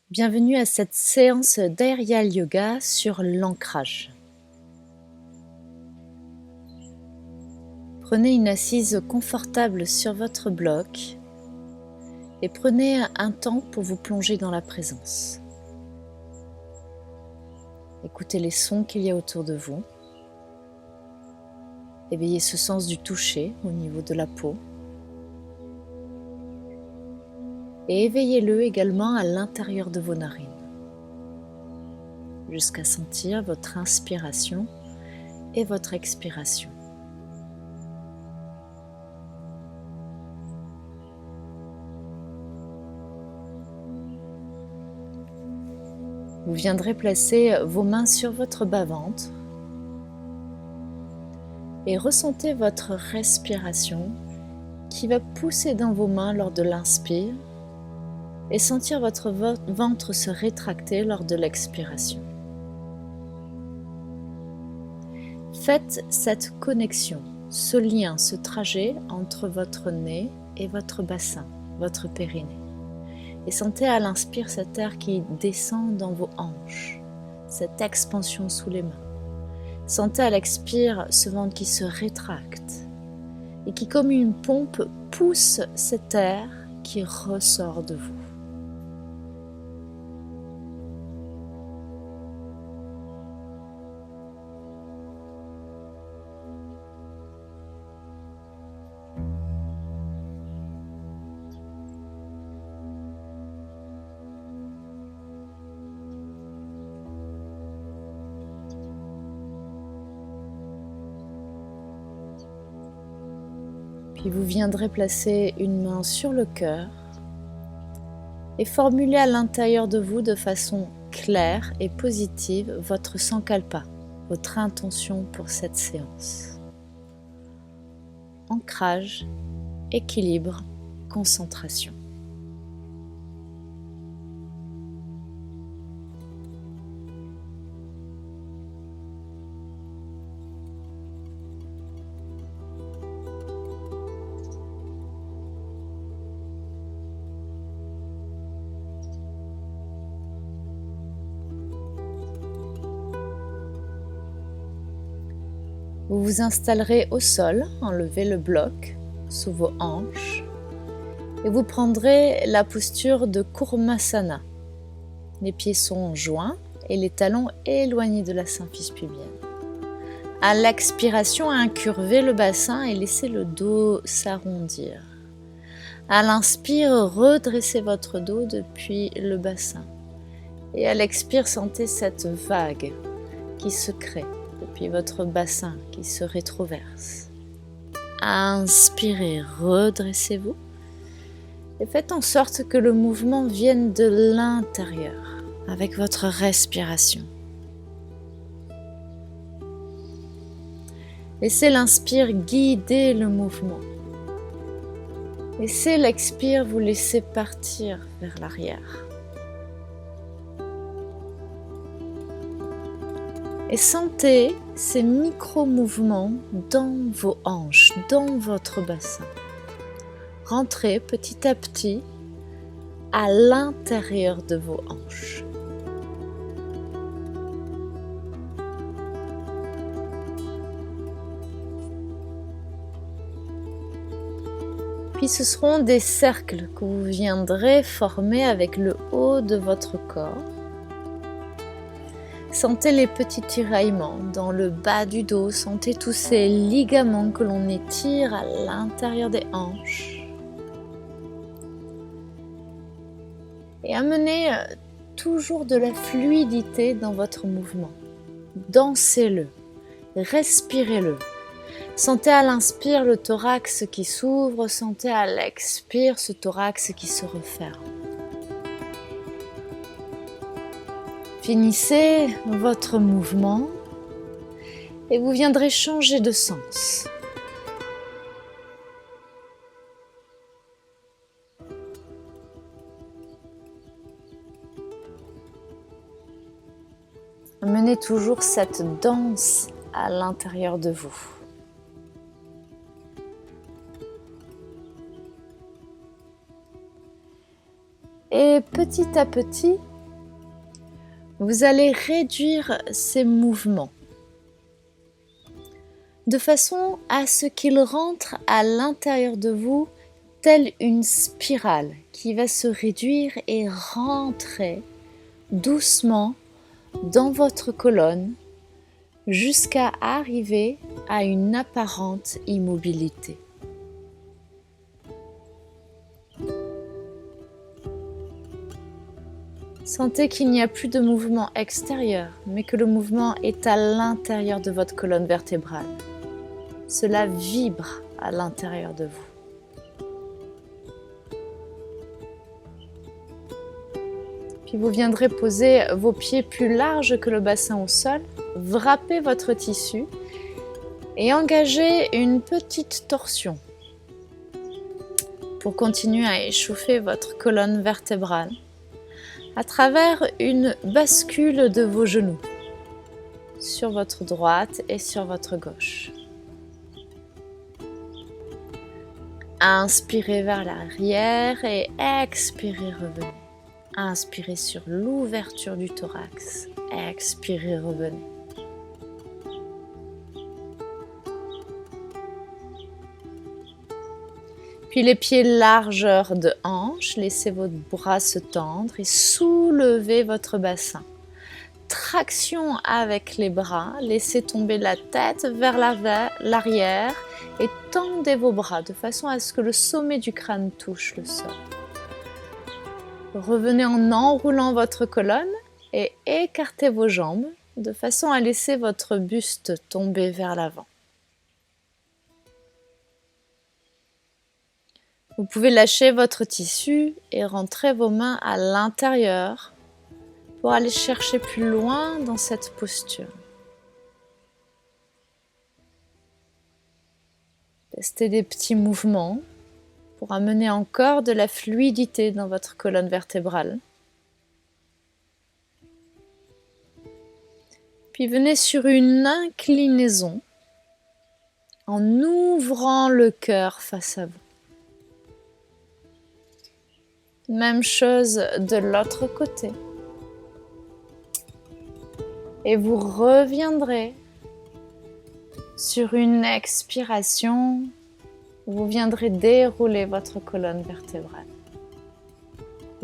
Bienvenue à cette séance d'Aerial Yoga sur l'ancrage. Prenez une assise confortable sur votre bloc et prenez un temps pour vous plonger dans la présence. Écoutez les sons qu'il y a autour de vous. Éveillez ce sens du toucher au niveau de la peau. Et éveillez-le également à l'intérieur de vos narines, jusqu'à sentir votre inspiration et votre expiration. Vous viendrez placer vos mains sur votre bas-ventre et ressentez votre respiration qui va pousser dans vos mains lors de l'inspire et sentir votre ventre se rétracter lors de l'expiration. Faites cette connexion, ce lien, ce trajet entre votre nez et votre bassin, votre périnée. Et sentez à l'inspire cet air qui descend dans vos hanches, cette expansion sous les mains. Sentez à l'expire ce ventre qui se rétracte et qui, comme une pompe, pousse cet air qui ressort de vous. Puis vous viendrez placer une main sur le cœur et formuler à l'intérieur de vous de façon claire et positive votre sankalpa, votre intention pour cette séance. Ancrage, équilibre, concentration. Vous vous installerez au sol, enlevez le bloc sous vos hanches et vous prendrez la posture de Kurmasana. Les pieds sont joints et les talons éloignés de la symphyse pubienne. À l'expiration, incurvez le bassin et laissez le dos s'arrondir. À l'inspire, redressez votre dos depuis le bassin. Et à l'expire, sentez cette vague qui se crée depuis votre bassin qui se rétroverse. Inspirez, redressez-vous et faites en sorte que le mouvement vienne de l'intérieur avec votre respiration. Laissez l'inspire guider le mouvement. Laissez l'expire vous laisser partir vers l'arrière. Et sentez ces micro-mouvements dans vos hanches, dans votre bassin. Rentrez petit à petit à l'intérieur de vos hanches. Puis ce seront des cercles que vous viendrez former avec le haut de votre corps. Sentez les petits tiraillements dans le bas du dos, sentez tous ces ligaments que l'on étire à l'intérieur des hanches. Et amenez toujours de la fluidité dans votre mouvement. Dansez-le, respirez-le. Sentez à l'inspire le thorax qui s'ouvre, sentez à l'expire ce thorax qui se referme. Finissez votre mouvement et vous viendrez changer de sens. Menez toujours cette danse à l'intérieur de vous. Et petit à petit, Vous allez réduire ces mouvements de façon à ce qu'ils rentrent à l'intérieur de vous telle une spirale qui va se réduire et rentrer doucement dans votre colonne jusqu'à arriver à une apparente immobilité. Sentez qu'il n'y a plus de mouvement extérieur, mais que le mouvement est à l'intérieur de votre colonne vertébrale. Cela vibre à l'intérieur de vous. Puis vous viendrez poser vos pieds plus larges que le bassin au sol, wrapper votre tissu et engager une petite torsion pour continuer à échauffer votre colonne vertébrale à travers une bascule de vos genoux sur votre droite et sur votre gauche. Inspirez vers l'arrière et expirez, revenez. Inspirez sur l'ouverture du thorax, expirez, revenez. Puis les pieds largeur de hanche, laissez votre bras se tendre et soulevez votre bassin. Traction avec les bras, laissez tomber la tête vers l'arrière et tendez vos bras de façon à ce que le sommet du crâne touche le sol. Revenez en enroulant votre colonne et écartez vos jambes de façon à laisser votre buste tomber vers l'avant. Vous pouvez lâcher votre tissu et rentrer vos mains à l'intérieur pour aller chercher plus loin dans cette posture. Testez des petits mouvements pour amener encore de la fluidité dans votre colonne vertébrale. Puis venez sur une inclinaison en ouvrant le cœur face à vous. Même chose de l'autre côté. Et vous reviendrez sur une expiration. Vous viendrez dérouler votre colonne vertébrale.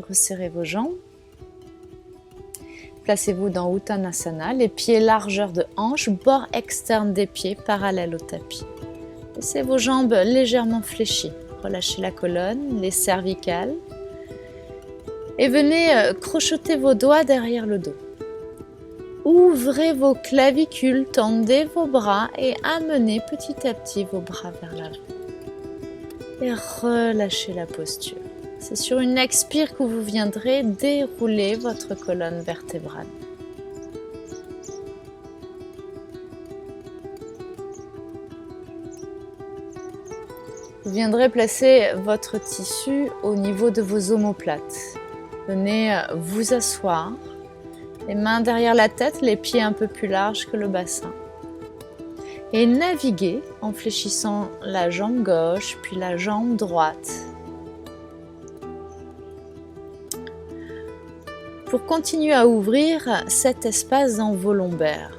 Resserrez vos jambes. Placez-vous dans Uttanasana, les pieds largeur de hanche, bord externe des pieds parallèle au tapis. Laissez vos jambes légèrement fléchies. Relâchez la colonne, les cervicales. Et venez crocheter vos doigts derrière le dos. Ouvrez vos clavicules, tendez vos bras et amenez petit à petit vos bras vers l'avant. Et relâchez la posture. C'est sur une expire que vous viendrez dérouler votre colonne vertébrale. Vous viendrez placer votre tissu au niveau de vos omoplates. Venez vous asseoir, les mains derrière la tête, les pieds un peu plus larges que le bassin. Et naviguez en fléchissant la jambe gauche, puis la jambe droite. Pour continuer à ouvrir cet espace dans vos lombaires.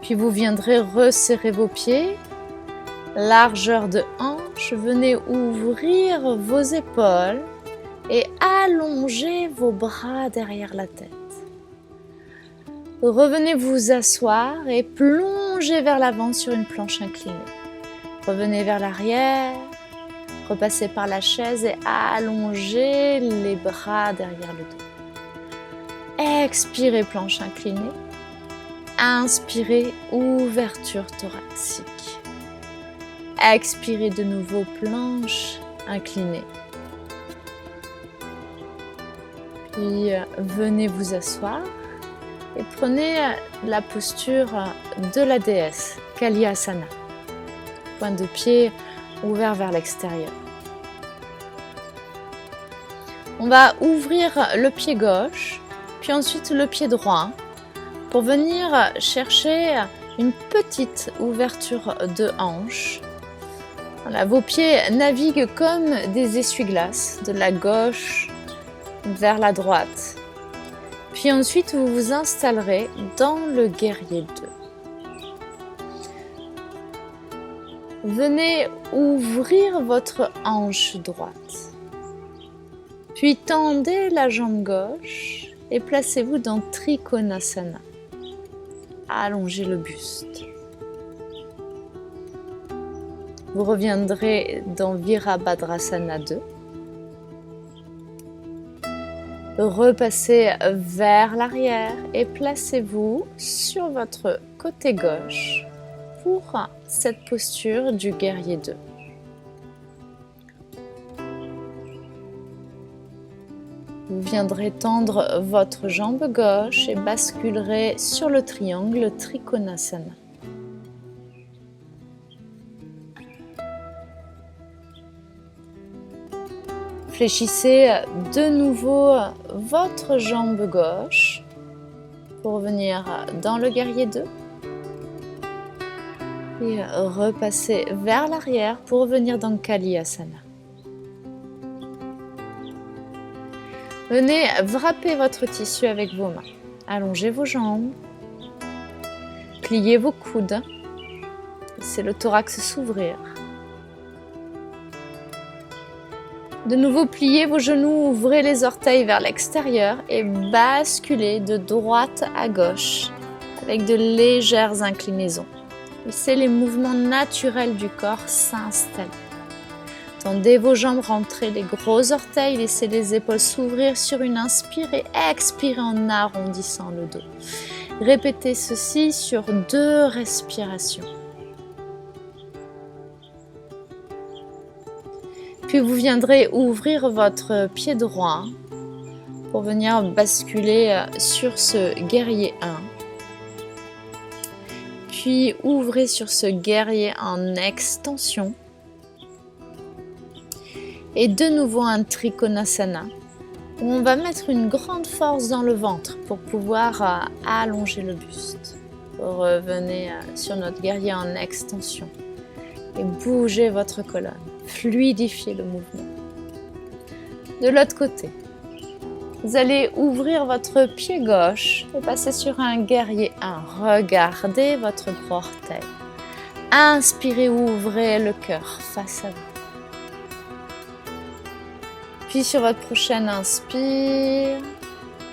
Puis vous viendrez resserrer vos pieds, largeur de hanche, venez ouvrir vos épaules et allonger vos bras derrière la tête. Revenez vous asseoir et plongez vers l'avant sur une planche inclinée. Revenez vers l'arrière, repassez par la chaise et allongez les bras derrière le dos. Expirez, planche inclinée. Inspirez, ouverture thoracique. Expirez de nouveau, planche inclinée. Puis venez vous asseoir et prenez la posture de la déesse, Kalyasana. Pointe de pied ouvert vers l'extérieur. On va ouvrir le pied gauche, puis ensuite le pied droit, pour venir chercher une petite ouverture de hanche. Voilà, vos pieds naviguent comme des essuie-glaces de la gauche vers la droite. Puis ensuite, vous vous installerez dans le guerrier 2. Venez ouvrir votre hanche droite. Puis tendez la jambe gauche et placez-vous dans Trikonasana. Allongez le buste. Vous reviendrez dans Virabhadrasana 2. Repassez vers l'arrière et placez-vous sur votre côté gauche pour cette posture du guerrier 2. Vous viendrez tendre votre jambe gauche et basculerez sur le triangle Trikonasana. Fléchissez de nouveau votre jambe gauche pour venir dans le guerrier 2. Et repassez vers l'arrière pour revenir dans Kalyasana. Venez wrapper votre tissu avec vos mains. Allongez vos jambes. Pliez vos coudes. Laissez le thorax s'ouvrir. De nouveau, pliez vos genoux, ouvrez les orteils vers l'extérieur et basculez de droite à gauche avec de légères inclinaisons. Laissez les mouvements naturels du corps s'installer. Tendez vos jambes, rentrez les gros orteils, laissez les épaules s'ouvrir sur une inspire et expirez en arrondissant le dos. Répétez ceci sur 2 respirations. Puis vous viendrez ouvrir votre pied droit pour venir basculer sur ce guerrier 1. Puis ouvrez sur ce guerrier en extension. Et de nouveau un Trikonasana où on va mettre une grande force dans le ventre pour pouvoir allonger le buste. Revenez sur notre guerrier en extension et bougez votre colonne. Fluidifiez le mouvement. De l'autre côté, vous allez ouvrir votre pied gauche et passer sur un guerrier 1. Regardez votre gros orteil. Inspirez, ouvrez le cœur face à vous. Puis sur votre prochaine inspire,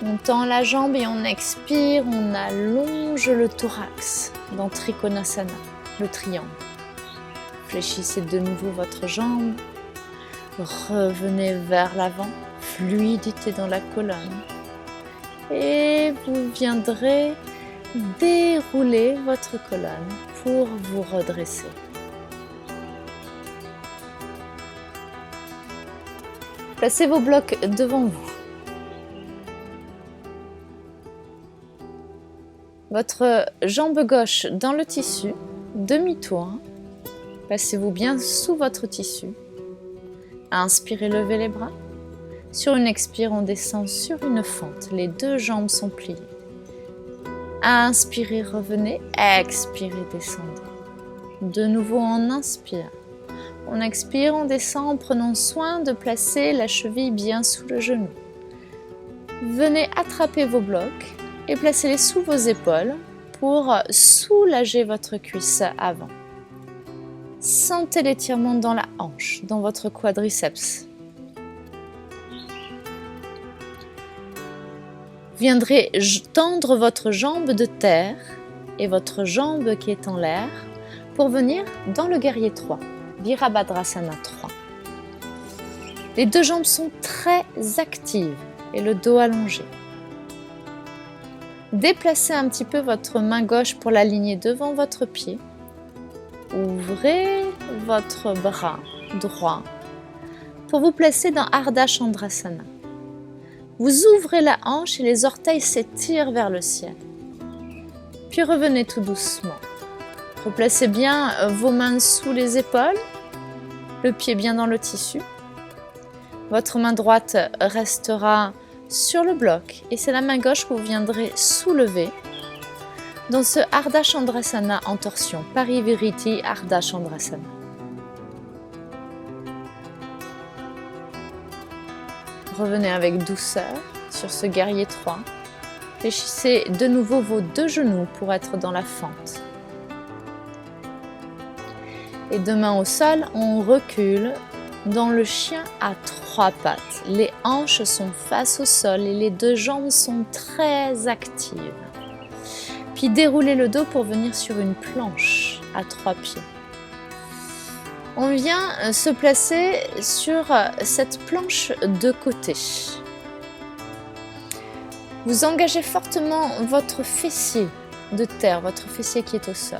on tend la jambe et on expire, on allonge le thorax dans Trikonasana, le triangle. Fléchissez de nouveau votre jambe, revenez vers l'avant, fluidité dans la colonne. Et vous viendrez dérouler votre colonne pour vous redresser. Placez vos blocs devant vous. Votre jambe gauche dans le tissu, demi-tour. Placez-vous bien sous votre tissu. Inspirez, levez les bras. Sur une expire, on descend sur une fente. Les 2 jambes sont pliées. Inspirez, revenez. Expirez, descendez. De nouveau, on inspire. On expire, on descend en prenant soin de placer la cheville bien sous le genou. Venez attraper vos blocs et placez-les sous vos épaules pour soulager votre cuisse avant. Sentez l'étirement dans la hanche, dans votre quadriceps. Vous viendrez tendre votre jambe de terre et votre jambe qui est en l'air pour venir dans le guerrier 3. Virabhadrasana 3. Les 2 jambes sont très actives et le dos allongé. Déplacez un petit peu votre main gauche pour l'aligner devant votre pied. Ouvrez votre bras droit pour vous placer dans Ardha Chandrasana. Vous ouvrez la hanche et les orteils s'étirent vers le ciel. Puis revenez tout doucement. Replacez bien vos mains sous les épaules, le pied bien dans le tissu. Votre main droite restera sur le bloc et c'est la main gauche que vous viendrez soulever dans ce Ardha Chandrasana en torsion, Parivriti Ardha Chandrasana. Revenez avec douceur sur ce guerrier 3. Fléchissez de nouveau vos deux genoux pour être dans la fente. Et deux mains au sol, on recule dans le chien à 3 pattes. Les hanches sont face au sol et les deux jambes sont très actives. Puis déroulez le dos pour venir sur une planche à 3 pieds. On vient se placer sur cette planche de côté. Vous engagez fortement votre fessier de terre, votre fessier qui est au sol.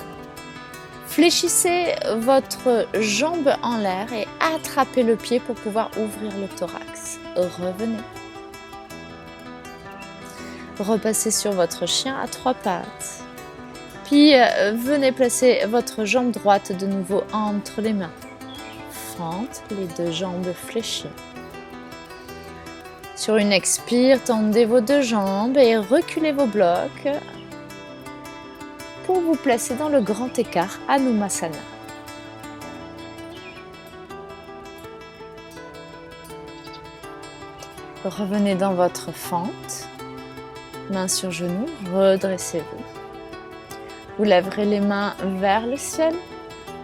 Fléchissez votre jambe en l'air et attrapez le pied pour pouvoir ouvrir le thorax. Revenez. Repassez sur votre chien à 3 pattes. Puis venez placer votre jambe droite de nouveau entre les mains. Fente, les deux jambes fléchies. Sur une expire, tendez vos deux jambes et reculez vos blocs pour vous placer dans le grand écart Anumasana. Revenez dans votre fente, main sur genou, redressez-vous. Vous lèverez les mains vers le ciel,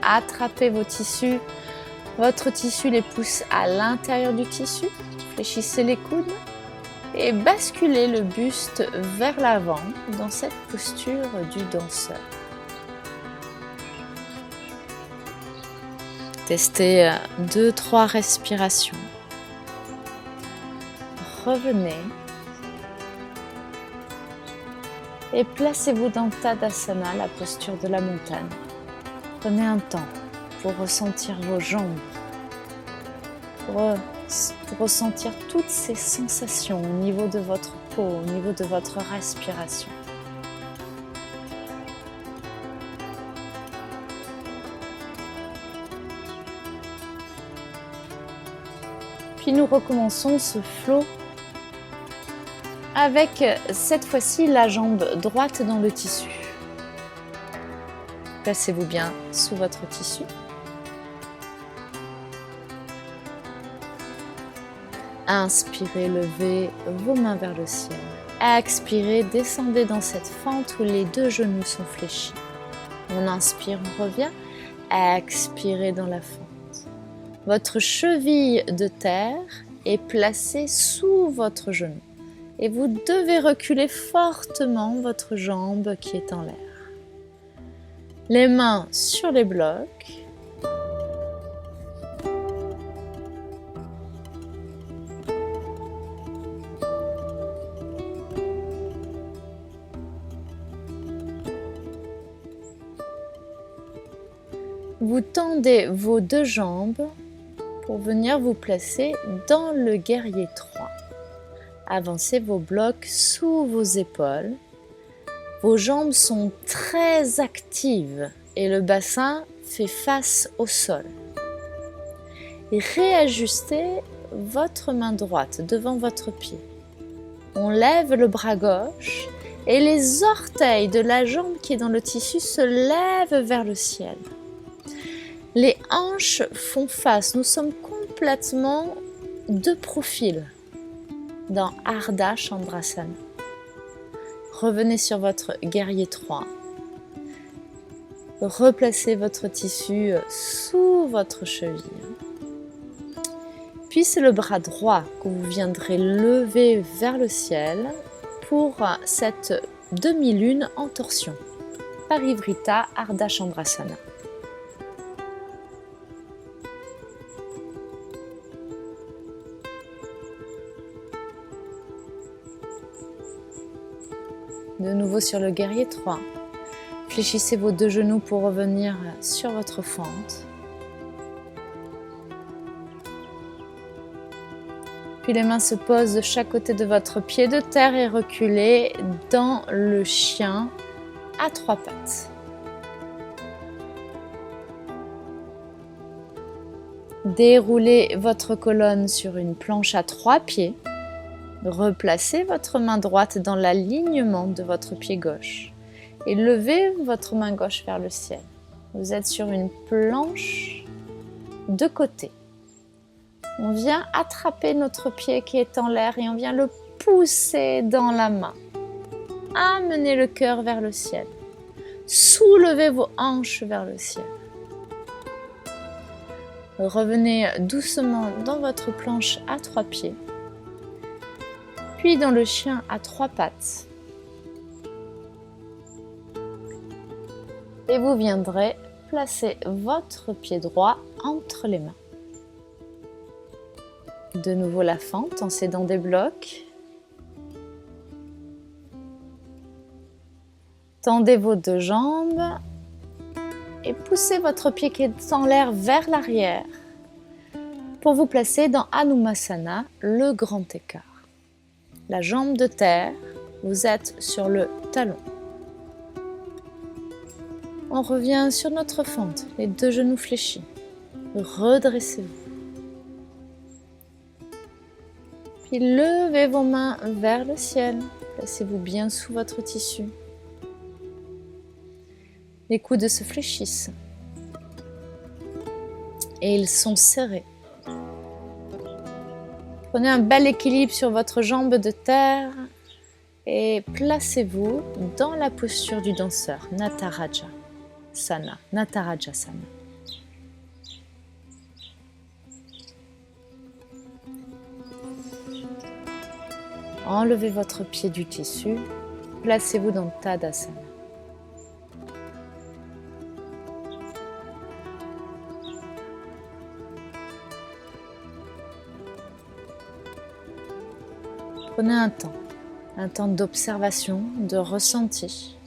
attrapez vos tissus, votre tissu, les pouces à l'intérieur du tissu, fléchissez les coudes et basculez le buste vers l'avant dans cette posture du danseur. Testez 2-3 respirations. Revenez et placez-vous dans Tadasana, la posture de la montagne. Prenez un temps pour ressentir vos jambes, pour ressentir toutes ces sensations au niveau de votre peau, au niveau de votre respiration. Puis nous recommençons ce flow avec cette fois-ci la jambe droite dans le tissu. Placez-vous bien sous votre tissu. Inspirez, levez vos mains vers le ciel. Expirez, descendez dans cette fente où les deux genoux sont fléchis. On inspire, on revient. Expirez dans la fente. Votre cheville de terre est placée sous votre genou. Et vous devez reculer fortement votre jambe qui est en l'air. Les mains sur les blocs. Vous tendez vos deux jambes pour venir vous placer dans le guerrier 3. Avancez vos blocs sous vos épaules. Vos jambes sont très actives et le bassin fait face au sol. Et réajustez votre main droite devant votre pied. On lève le bras gauche et les orteils de la jambe qui est dans le tissu se lèvent vers le ciel. Les hanches font face, nous sommes complètement de profil dans Ardha Chandrasana. Revenez sur votre guerrier 3. Replacez votre tissu sous votre cheville. Puis c'est le bras droit que vous viendrez lever vers le ciel pour cette demi-lune en torsion. Parivrita Ardha Chandrasana. De nouveau sur le guerrier 3. Fléchissez vos deux genoux pour revenir sur votre fente. Puis les mains se posent de chaque côté de votre pied de terre et reculez dans le chien à 3 pattes. Déroulez votre colonne sur une planche à 3 pieds. Replacez votre main droite dans l'alignement de votre pied gauche et levez votre main gauche vers le ciel. Vous êtes sur une planche de côté. On vient attraper notre pied qui est en l'air et on vient le pousser dans la main. Amenez le cœur vers le ciel. Soulevez vos hanches vers le ciel. Revenez doucement dans votre planche à 3 pieds, puis dans le chien à 3 pattes. Et vous viendrez placer votre pied droit entre les mains. De nouveau la fente en s'aidant des blocs. Tendez vos 2 jambes et poussez votre pied qui est en l'air vers l'arrière pour vous placer dans Anusasana, le grand écart. La jambe de terre, vous êtes sur le talon. On revient sur notre fente, les 2 genoux fléchis. Redressez-vous. Puis levez vos mains vers le ciel. Placez-vous bien sous votre tissu. Les coudes se fléchissent et ils sont serrés. Prenez un bel équilibre sur votre jambe de terre et placez-vous dans la posture du danseur, Nataraja Sana. Enlevez votre pied du tissu, placez-vous dans Tadasana. Prenez un temps d'observation, de ressenti.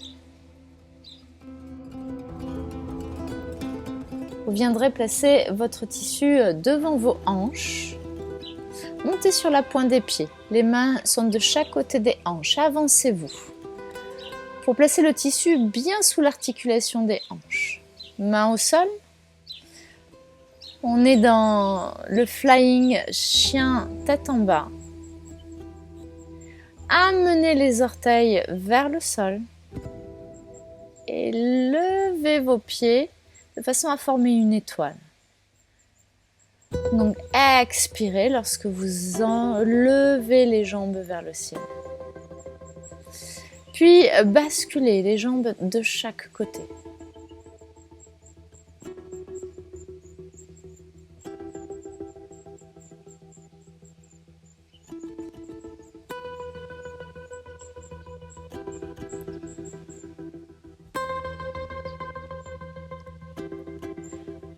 Vous viendrez placer votre tissu devant vos hanches. Montez sur la pointe des pieds. Les mains sont de chaque côté des hanches. Avancez-vous pour placer le tissu bien sous l'articulation des hanches. Main au sol. On est dans le flying chien tête en bas. Amenez les orteils vers le sol et levez vos pieds de façon à former une étoile. Donc expirez lorsque vous levez les jambes vers le ciel. Puis basculez les jambes de chaque côté.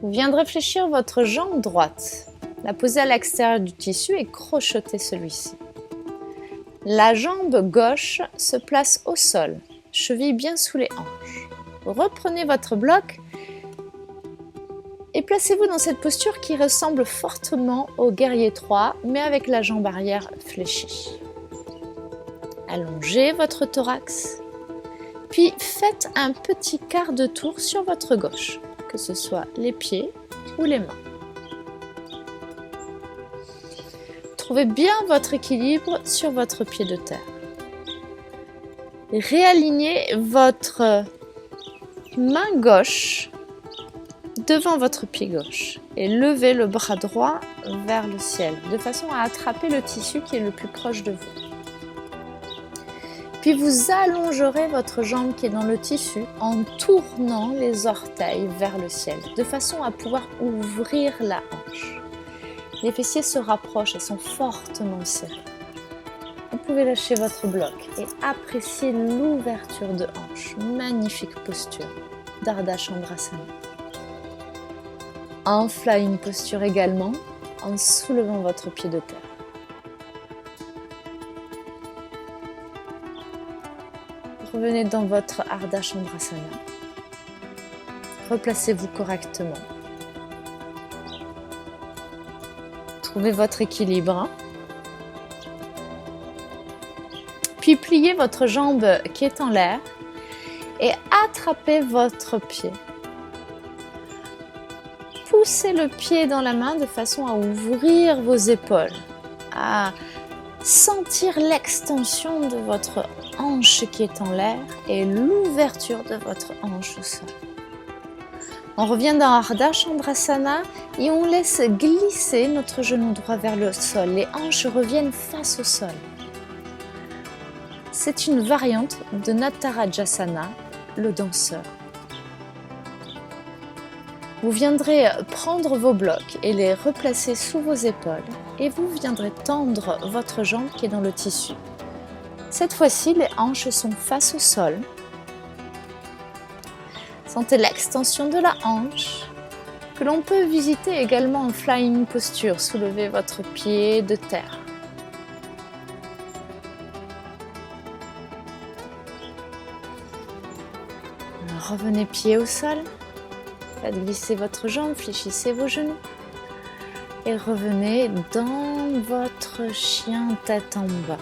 Vous viendrez fléchir votre jambe droite, la poser à l'extérieur du tissu et crocheter celui-ci. La jambe gauche se place au sol, cheville bien sous les hanches. Reprenez votre bloc et placez-vous dans cette posture qui ressemble fortement au guerrier 3, mais avec la jambe arrière fléchie. Allongez votre thorax, puis faites un petit quart de tour sur votre gauche, que ce soit les pieds ou les mains. Trouvez bien votre équilibre sur votre pied de terre. Réalignez votre main gauche devant votre pied gauche et levez le bras droit vers le ciel de façon à attraper le tissu qui est le plus proche de vous. Puis vous allongerez votre jambe qui est dans le tissu en tournant les orteils vers le ciel, de façon à pouvoir ouvrir la hanche. Les fessiers se rapprochent et sont fortement serrés. Vous pouvez lâcher votre bloc et apprécier l'ouverture de hanche. Magnifique posture d'Ardha Chandrasana. En flying posture également, en soulevant votre pied de terre. Revenez dans votre Ardha Chandrasana. Replacez-vous correctement. Trouvez votre équilibre. Puis pliez votre jambe qui est en l'air et attrapez votre pied. Poussez le pied dans la main de façon à ouvrir vos épaules, à sentir l'extension de votre hanche qui est en l'air et l'ouverture de votre hanche au sol. On revient dans Ardha Chandrasana et on laisse glisser notre genou droit vers le sol. Les hanches reviennent face au sol. C'est une variante de Natarajasana, le danseur. Vous viendrez prendre vos blocs et les replacer sous vos épaules et vous viendrez tendre votre jambe qui est dans le tissu. Cette fois-ci, les hanches sont face au sol. Sentez l'extension de la hanche, que l'on peut visiter également en flying posture. Soulevez votre pied de terre. Revenez pied au sol. Faites glisser votre jambe, fléchissez vos genoux. Et revenez dans votre chien tête en bas.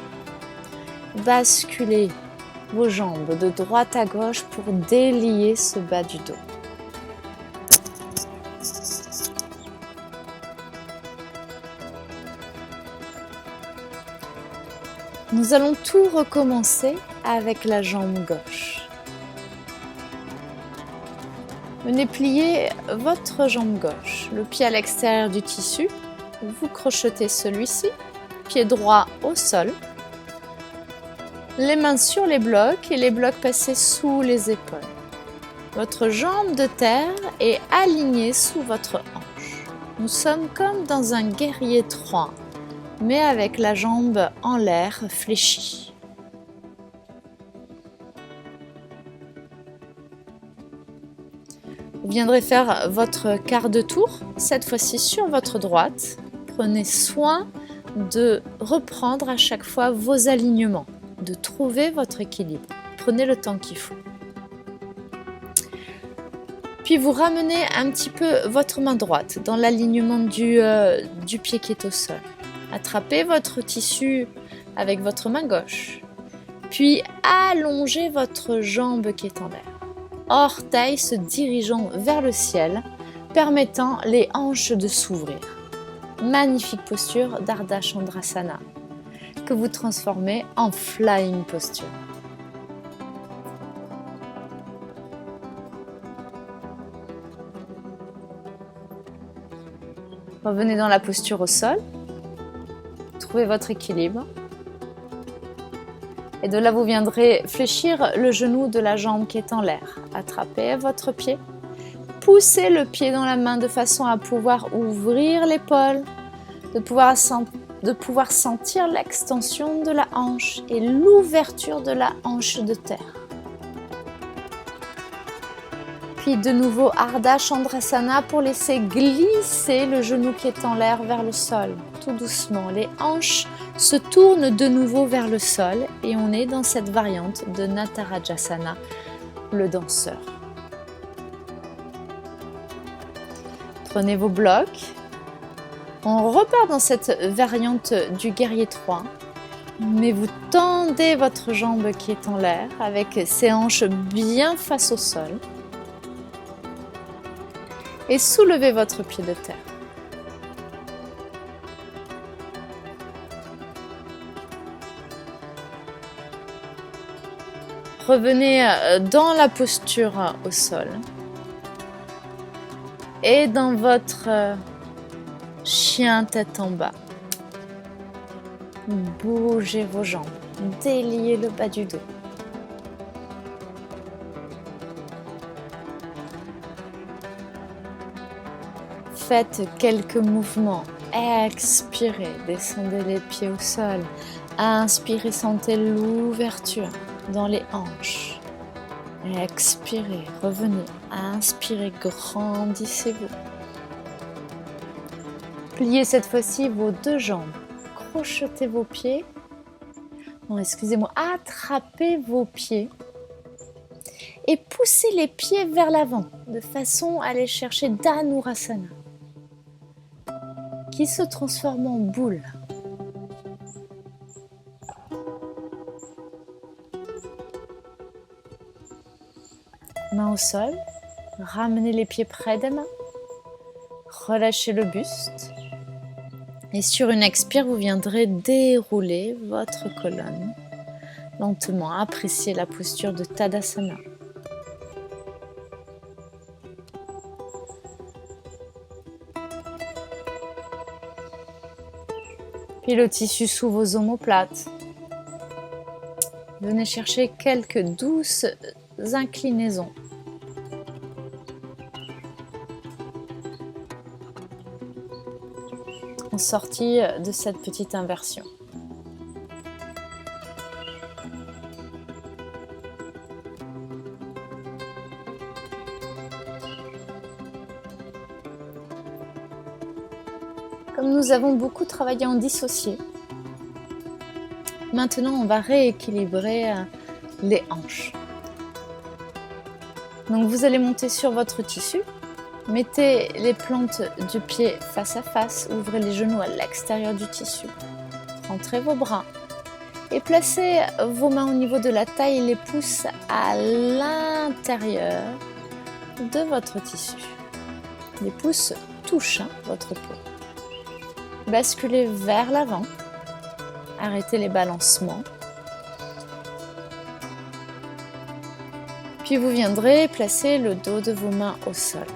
Basculez vos jambes de droite à gauche pour délier ce bas du dos. Nous allons tout recommencer avec la jambe gauche. Venez plier votre jambe gauche, le pied à l'extérieur du tissu, vous crochetez celui-ci, pied droit au sol, les mains sur les blocs et les blocs passés sous les épaules. Votre jambe de terre est alignée sous votre hanche. Nous sommes comme dans un guerrier 3, mais avec la jambe en l'air fléchie. Vous viendrez faire votre quart de tour, cette fois-ci sur votre droite. Prenez soin de reprendre à chaque fois vos alignements, de trouver votre équilibre. Prenez le temps qu'il faut. Puis vous ramenez un petit peu votre main droite dans l'alignement du pied qui est au sol. Attrapez votre tissu avec votre main gauche. Puis allongez votre jambe qui est en l'air. Orteils se dirigeant vers le ciel, permettant les hanches de s'ouvrir. Magnifique posture d'Ardha Chandrasana que vous transformez en flying posture. Revenez dans la posture au sol, trouvez votre équilibre. Et de là, vous viendrez fléchir le genou de la jambe qui est en l'air. Attrapez votre pied. Poussez le pied dans la main de façon à pouvoir ouvrir l'épaule, de pouvoir sentir l'extension de la hanche et l'ouverture de la hanche de terre. Puis de nouveau Ardha Chandrasana pour laisser glisser le genou qui est en l'air vers le sol. Tout doucement, les hanches se tournent de nouveau vers le sol et on est dans cette variante de Natarajasana, le danseur. Prenez vos blocs. On repart dans cette variante du guerrier 3, mais vous tendez votre jambe qui est en l'air avec ses hanches bien face au sol et soulevez votre pied de terre. Revenez dans la posture au sol et dans votre chien tête en bas. Bougez vos jambes, déliez le bas du dos. Faites quelques mouvements. Expirez, descendez les pieds au sol. Inspirez, sentez l'ouverture dans les hanches. Expirez, revenez. Inspirez, grandissez-vous. Pliez cette fois-ci vos deux jambes. Crochetez vos pieds. Non, excusez-moi. Attrapez vos pieds. Et poussez les pieds vers l'avant, de façon à aller chercher Dhanurasana, qui se transforme en boule. Main au sol, ramenez les pieds près des mains, relâchez le buste. Et sur une expire, vous viendrez dérouler votre colonne Lentement, appréciez la posture de Tadasana. Puis le tissu sous vos omoplates. Venez chercher quelques douces inclinaisons. En sortie de cette petite inversion. Comme nous avons beaucoup travaillé en dissocié, maintenant on va rééquilibrer les hanches. Donc vous allez monter sur votre tissu, mettez les plantes du pied face à face, ouvrez les genoux à l'extérieur du tissu, rentrez vos bras et placez vos mains au niveau de la taille et les pouces à l'intérieur de votre tissu. Les pouces touchent votre peau. Basculez vers l'avant, arrêtez les balancements. Puis vous viendrez placer le dos de vos mains au sol.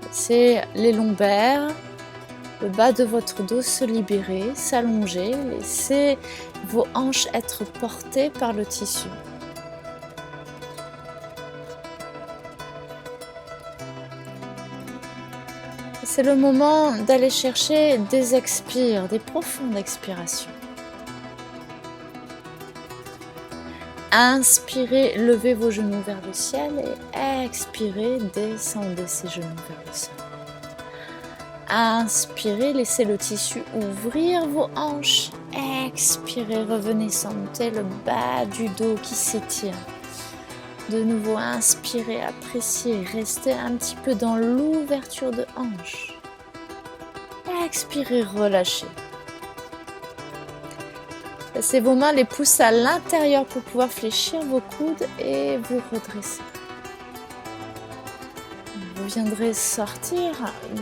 Laissez les lombaires, le bas de votre dos se libérer, s'allonger. Laissez vos hanches être portées par le tissu. C'est le moment d'aller chercher des expires, des profondes expirations. Inspirez, levez vos genoux vers le ciel et expirez, descendez ces genoux vers le sol. Inspirez, laissez le tissu ouvrir vos hanches. Expirez, revenez, sentez le bas du dos qui s'étire. De nouveau, inspirez, appréciez, restez un petit peu dans l'ouverture de hanche. Expirez, relâchez. Placez vos mains, les pouces à l'intérieur pour pouvoir fléchir vos coudes et vous redresser. Vous viendrez sortir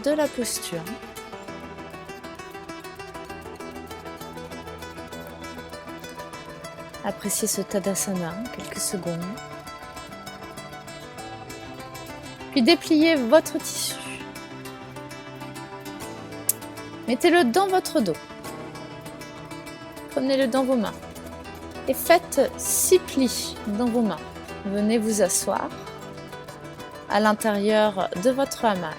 de la posture. Appréciez ce Tadasana, quelques secondes. Puis dépliez votre tissu. Mettez-le dans votre dos. Prenez-le dans vos mains. Et faites 6 plis dans vos mains. Venez vous asseoir à l'intérieur de votre hamac.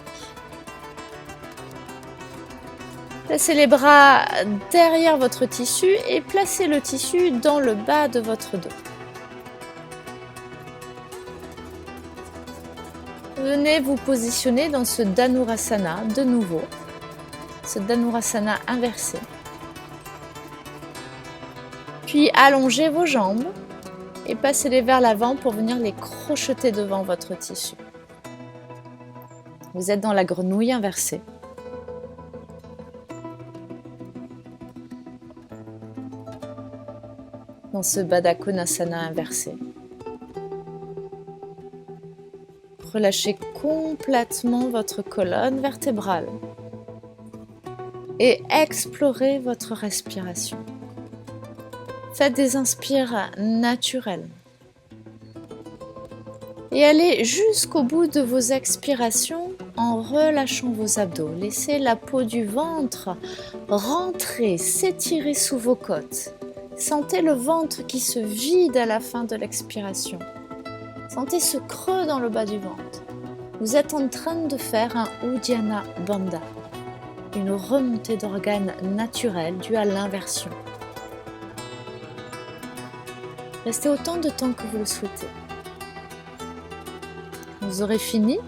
Placez les bras derrière votre tissu et placez le tissu dans le bas de votre dos. Venez vous positionner dans ce Dhanurasana de nouveau, ce Dhanurasana inversé. Puis allongez vos jambes et passez-les vers l'avant pour venir les crocheter devant votre tissu. Vous êtes dans la grenouille inversée. Dans ce Baddha Konasana inversé. Relâchez complètement votre colonne vertébrale et explorez votre respiration. Faites des inspires naturelles et allez jusqu'au bout de vos expirations en relâchant vos abdos. Laissez la peau du ventre rentrer, s'étirer sous vos côtes. Sentez le ventre qui se vide à la fin de l'expiration. Sentez ce creux dans le bas du ventre. Vous êtes en train de faire un Uddiyana Bandha, une remontée d'organes naturels due à l'inversion. Restez autant de temps que vous le souhaitez. Vous aurez fini.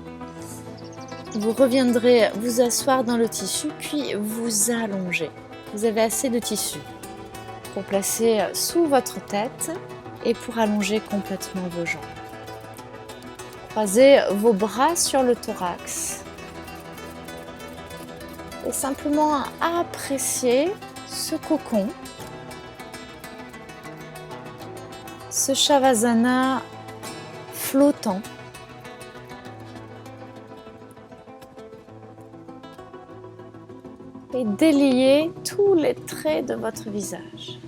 Vous reviendrez vous asseoir dans le tissu, puis vous allonger. Vous avez assez de tissu pour placer sous votre tête et pour allonger complètement vos jambes. Croisez vos bras sur le thorax et simplement appréciez ce cocon, ce Shavasana flottant. Et déliez tous les traits de votre visage.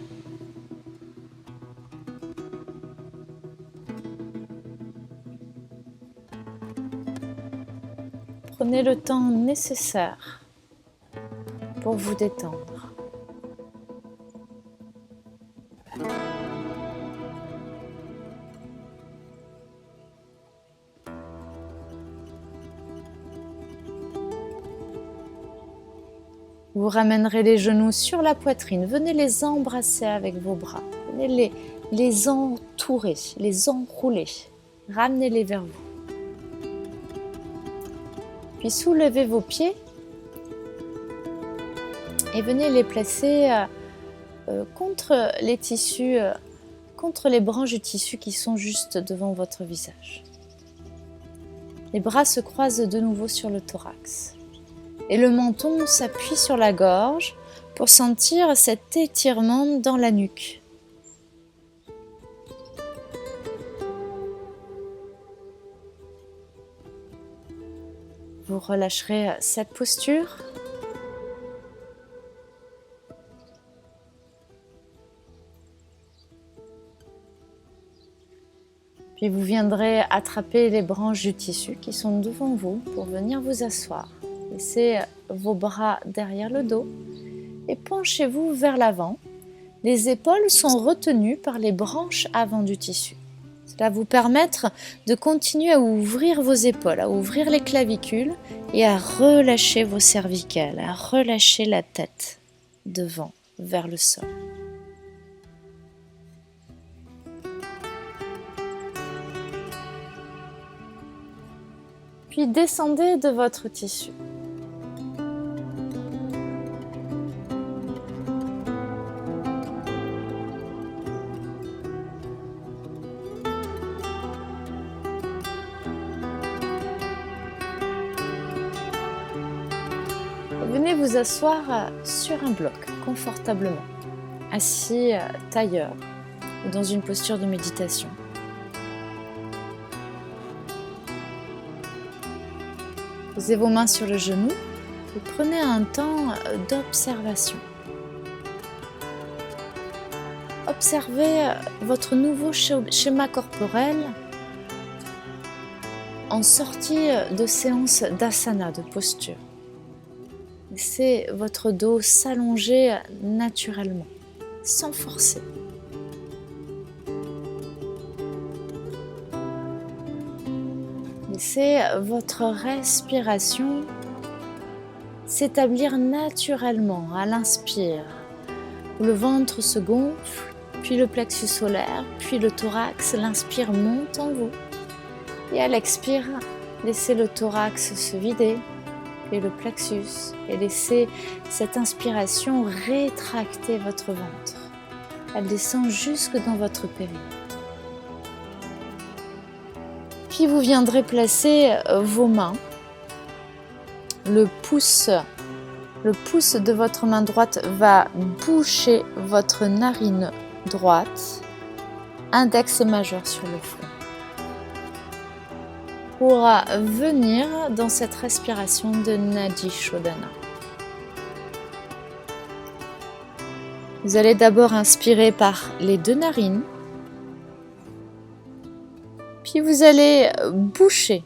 Prenez le temps nécessaire pour vous détendre. Vous ramènerez les genoux sur la poitrine. Venez les embrasser avec vos bras. Venez les entourer, les enrouler. Ramenez-les vers vous. Puis soulevez vos pieds et venez les placer contre les tissus, contre les branches du tissu qui sont juste devant votre visage. Les bras se croisent de nouveau sur le thorax. Et le menton s'appuie sur la gorge pour sentir cet étirement dans la nuque. Vous relâcherez cette posture. Puis vous viendrez attraper les branches du tissu qui sont devant vous pour venir vous asseoir. Laissez vos bras derrière le dos et penchez-vous vers l'avant. Les épaules sont retenues par les branches avant du tissu. Cela va vous permettre de continuer à ouvrir vos épaules, à ouvrir les clavicules et à relâcher vos cervicales, à relâcher la tête devant vers le sol. Puis descendez de votre tissu. Venez vous asseoir sur un bloc, confortablement, assis tailleur ou dans une posture de méditation. Posez vos mains sur le genou et prenez un temps d'observation. Observez votre nouveau schéma corporel en sortie de séance d'asana, de posture. Laissez votre dos s'allonger naturellement, sans forcer. Laissez votre respiration s'établir naturellement à l'inspire, où le ventre se gonfle, puis le plexus solaire, puis le thorax. L'inspire monte en vous. Et à l'expire, laissez le thorax se vider, et le plexus, et laissez cette inspiration rétracter votre ventre. Elle descend jusque dans votre périnée. Puis vous viendrez placer vos mains, le pouce de votre main droite va boucher votre narine droite, index et majeur sur le front, pour venir dans cette respiration de Nadi Shodhana. Vous allez d'abord inspirer par les deux narines, puis vous allez boucher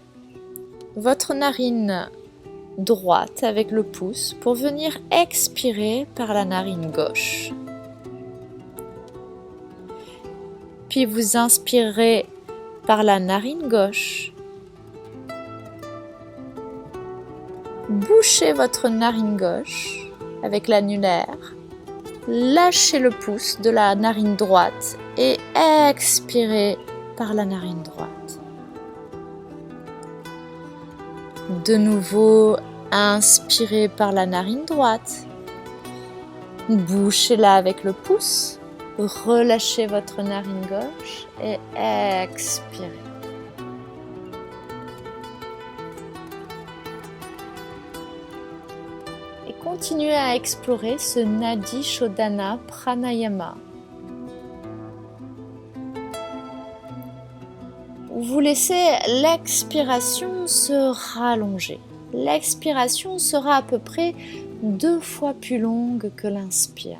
votre narine droite avec le pouce pour venir expirer par la narine gauche. Puis vous inspirez par la narine gauche. Bouchez votre narine gauche avec l'annulaire. Lâchez le pouce de la narine droite et expirez par la narine droite. De nouveau, inspirez par la narine droite. Bouchez-la avec le pouce. Relâchez votre narine gauche et expirez. Et continuez à explorer ce Nadi Shodhana Pranayama. Vous laissez l'expiration se rallonger. L'expiration sera à peu près 2 fois plus longue que l'inspire.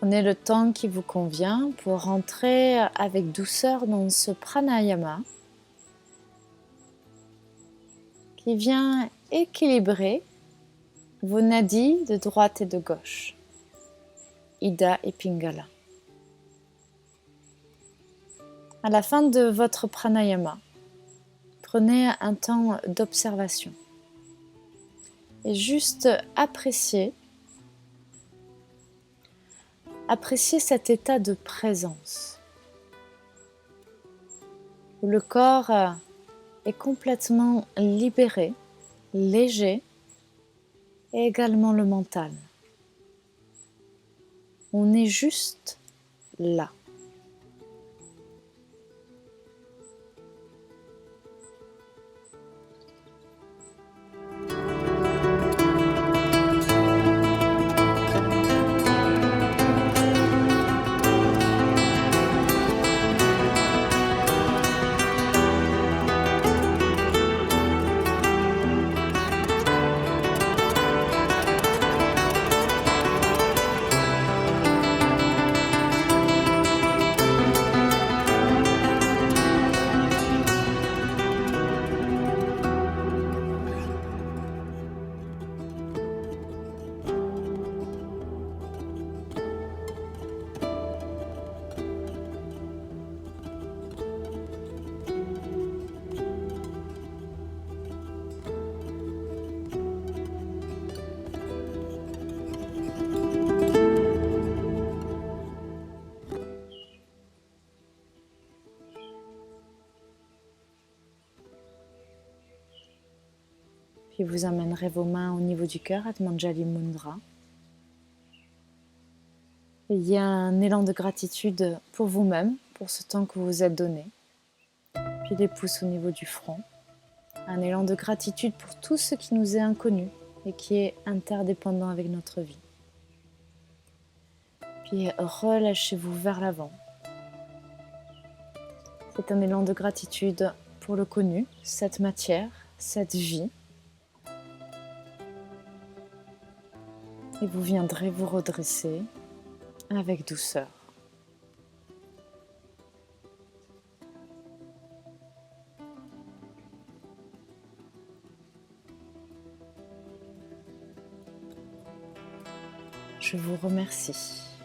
Prenez le temps qui vous convient pour rentrer avec douceur dans ce pranayama qui vient équilibrer vos nadis de droite et de gauche, Ida et Pingala. À la fin de votre pranayama, prenez un temps d'observation et juste appréciez cet état de présence où le corps est complètement libéré, léger, et également le mental. On est juste là. Puis vous amènerez vos mains au niveau du cœur, Atmanjali Mudra. Et il y a un élan de gratitude pour vous-même, pour ce temps que vous vous êtes donné. Puis les pouces au niveau du front. Un élan de gratitude pour tout ce qui nous est inconnu et qui est interdépendant avec notre vie. Puis relâchez-vous vers l'avant. C'est un élan de gratitude pour le connu, cette matière, cette vie. Et vous viendrez vous redresser avec douceur. Je vous remercie.